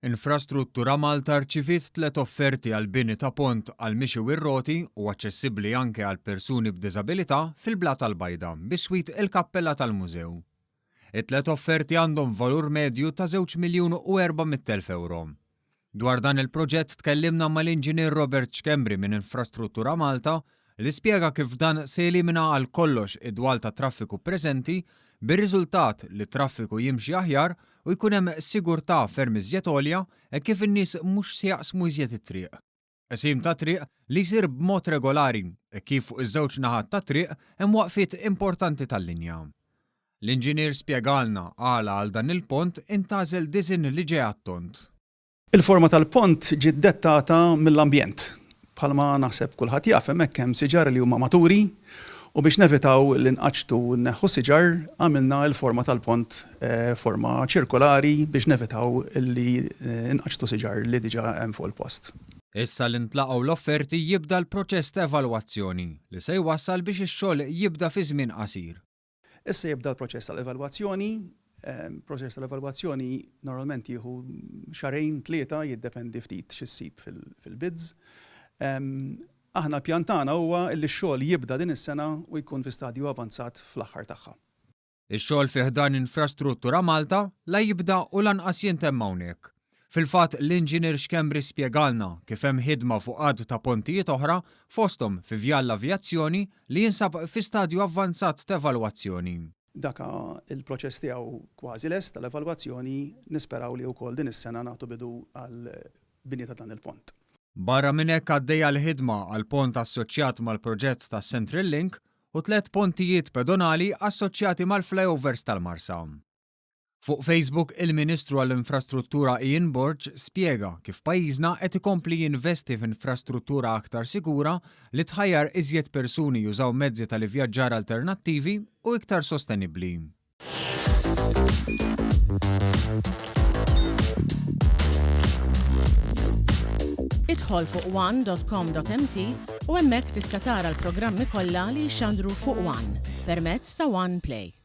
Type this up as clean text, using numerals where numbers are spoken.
Infrastruttura Malta rċiviet 3 offerti għal bini ta' pont għal mixi u r-roti u aċċessibbli anke għal persuni b'diżabilità fil-Blat tal-Bajda biswit il-Kappella tal-Mużew. It-3 offerti għandhom valur medju ta' 2,400,000 euro. Dwar dan il-proġett tkellimna mal-Inġinier Robert Xkembri minn Infrastruttura Malta li spjega kif dan se jelimina għal kollox id-dwal ta' traffiku preżenti bir-riżultat li traffiku jimxi aħjar u jkun hemm sigurtà ferm iżjed għolja kif in-nies mhux se jaqsmu iżjed it-triq. Qsim ta' triq li jsir b'mod regolari kif fuq iż-żewġ naħat ta' triq hemm waqfiet importanti tal-linja. L-inġinier spjegalna għala għal dan il-pont intażel diżin li ġej għat-tont. Il-forma tal-pont ġiet dettata mill-ambjent. Bħalma naħseb kulħadd jaf hemmhekk hemm siġar li huma maturi u biex nevitaw l-inqaċtu neħħu siġar għamilna l-forma tal-pont forma ċirkolari biex nevitaw li inqaċtu siġar li diġà hemm fuq il-post. Issa li ntlaqgħu l-offerti jibda l-proċess ta' evalwazzjoni li se jwassal biex ix-xogħol jibda fi żmien qasir. Issa jibda l-proċess tal-evalwazzjoni. Proċess tal-evalwazzjoni normalment jieħu 2-3 jiddependi ftit x'issib fil-bids. Aħna l-pjantana huwa li x-xogħol jibda din is-sena u jkun fi stadju avanzat fl-aħħar tagħha. Ix-xogħol fih dan Infrastruttura Malta la jibda u lanqas jintemm hawnhekk. Fil-fatt l-Inġinier Xkembri spjegalna kif hemm ħidma fuq għadd ta' pontijiet oħra fosthom fi Vjall Avjazzjoni li jinsab fi stadju avvanzat ta' evalwazzjoni. Daka il-proċess tiegħu kważi lest tal-evalwazzjoni nisperaw li wkoll din is-sena nagħtu bidu għal bini ta' dan il-pont. Barra minn hekk għaddejja l-ħidma għal pont assoċjat mal-proġett ta' Central Link u 3 pontijiet pedonali assoċjati mal-flyovers tal-Marsa. Fuq Facebook il-Ministru għall-Infrastruttura Ian Borg spjega kif pajjiżna qed ikompli jinvesti f'infrastruttura aktar sigura li tħajjar iżjed persuni jużaw mezzi tal-ivvjaġġar alternattivi u iktar sostenibbli. Idħol fuq one.com.mt u hemmhekk tista' tara l-programmi kollha li jxandru fuq One permezz ta' One Play.